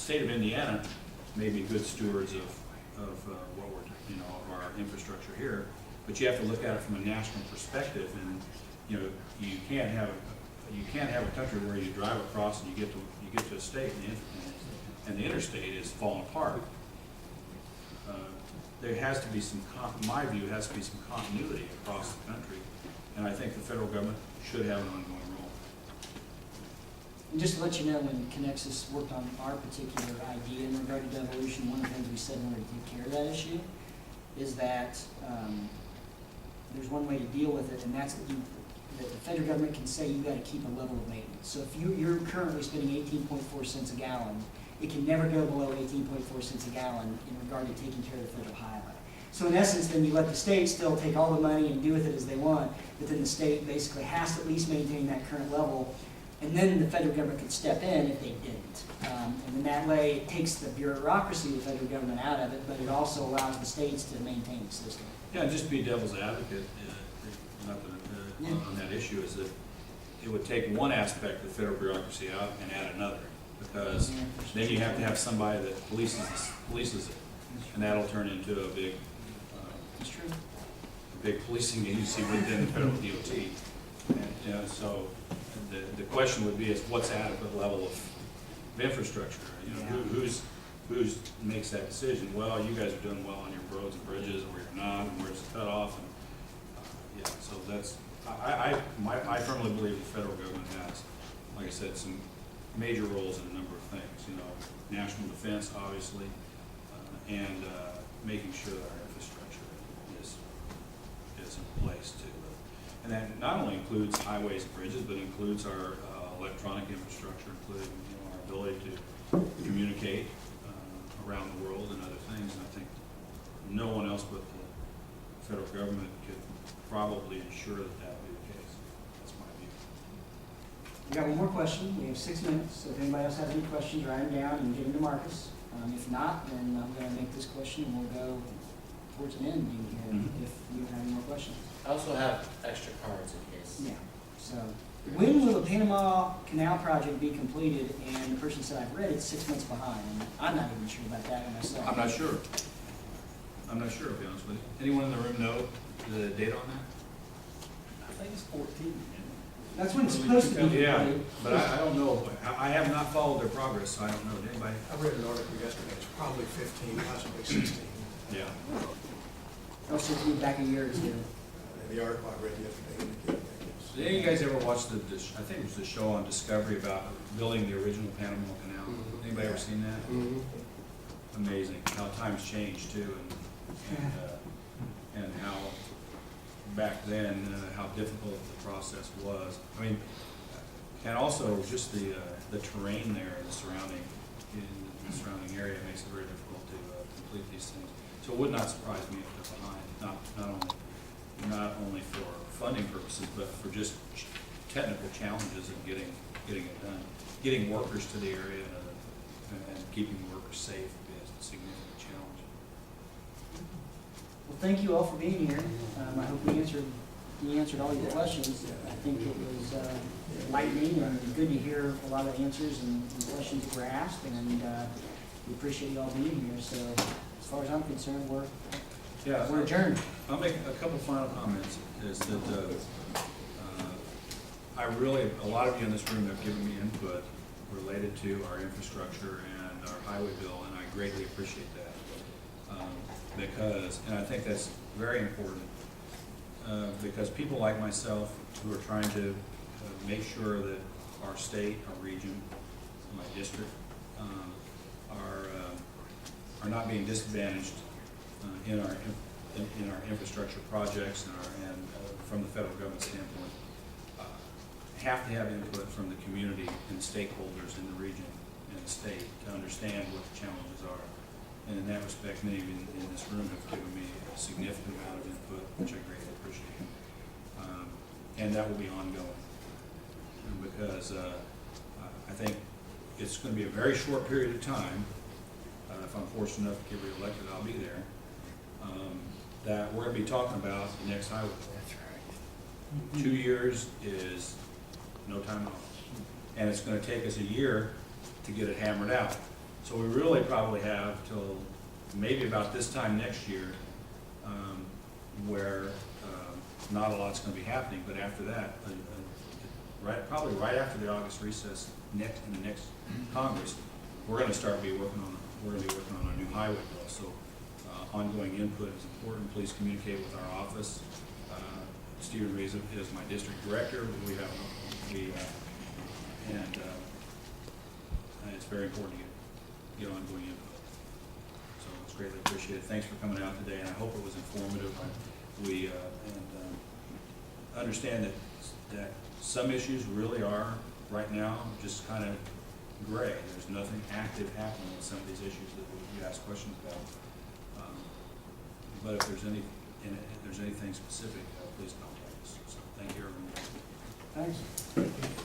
state of Indiana may be good stewards of what we're, of our infrastructure here, but you have to look at it from a national perspective, and you can't have a country where you drive across and you get to a state and the interstate is falling apart. There has to be in my view, has to be some continuity across the country, and I think the federal government should have an ongoing role. And just to let you know, when Connexus worked on our particular idea in regard to devolution, one of the things we said in order to take care of that issue is that there's one way to deal with it, and that's that the federal government can say you've got to keep a level of maintenance. So if you're currently spending 18.4 cents a gallon, it can never go below 18.4 cents a gallon in regard to taking care of the federal highway. So in essence, then you let the state still take all the money and do with it as they want, but then the state basically has to at least maintain that current level, and then the federal government could step in if they didn't. And then that way it takes the bureaucracy of the federal government out of it, but it also allows the states to maintain the system. Yeah, and just be devil's advocate on that issue is that it would take one aspect of the federal bureaucracy out and add another, because then you have to have somebody that polices it, and that'll turn into a big, That's true. a big policing agency within the federal DOT. And so the question would be is what's adequate level of infrastructure? Who's makes that decision? Well, you guys are doing well on your roads and bridges, or you're not, and where's the cutoff? And so that's I firmly believe the federal government has, like I said, some major roles in a number of things. National defense, obviously, and making sure that our infrastructure is in place too. And that not only includes highways and bridges, but includes our electronic infrastructure, including our ability to communicate around the world and other things. And I think no one else but the federal government could probably ensure that that would be the case. That's my view. We got one more question. We have 6 minutes. So if anybody else has any questions, write them down and give them to Marcus. If not, then I'm going to make this question and we'll go towards an end if you have any more questions. I also have extra cards in case. Yeah. So when will the Panama Canal project be completed? And the person said, I've read it's 6 months behind. And I'm not even sure about that myself. I'm not sure. To be honest with you. Anyone in the room know the date on that? I think it's 14. That's when it's supposed to be. Yeah, but I don't know. I have not followed their progress, so I don't know. Did anybody? I read an article yesterday, it's probably 15, possibly 16. Yeah. Oh, so it's back a year or two. And the article I read yesterday indicated that yes. Did any of you guys ever watch I think it was the show on Discovery about building the original Panama Canal? Anybody ever seen that? Amazing how times changed too, and how back then how difficult the process was. I mean, and also just the terrain there, the surrounding area makes it very difficult to complete these things. So it would not surprise me if they're behind, not only for funding purposes, but for just technical challenges of getting it done, getting workers to the area and keeping workers safe would be a significant challenge. Well, thank you all for being here. I hope we answered all your questions. I think it was enlightening and good to hear a lot of answers and questions that were asked, and we appreciate you all being here. So as far as I'm concerned, we're adjourned. I'll make a couple final comments. Is that a lot of you in this room have given me input related to our infrastructure and our highway bill, and I greatly appreciate that. And I think that's very important, because people like myself who are trying to make sure that our state, our region, my district are not being disadvantaged in our infrastructure projects and from the federal government standpoint, have to have input from the community and stakeholders in the region and the state to understand what the challenges are. And in that respect, many of you in this room have given me a significant amount of input, which I greatly appreciate. And that will be ongoing, because I think it's going to be a very short period of time. If I'm fortunate enough to get reelected, I'll be there. That we're going to be talking about the next highway bill. That's right. 2 years is no time at all. And it's going to take us a year to get it hammered out. So we really probably have till maybe about this time next year, where not a lot's gonna be happening, but after that, probably right after the August recess, in the next Congress, we're gonna be working on our new highway bill. So ongoing input is important. Please communicate with our office. Stephen Rees is my district director. And it's very important to get ongoing input. So it's greatly appreciated. Thanks for coming out today, and I hope it was informative. We understand that some issues really are right now just kind of gray. There's nothing active happening with some of these issues that you ask questions about. But if there's anything specific, please contact us. So thank you, everyone. Thanks.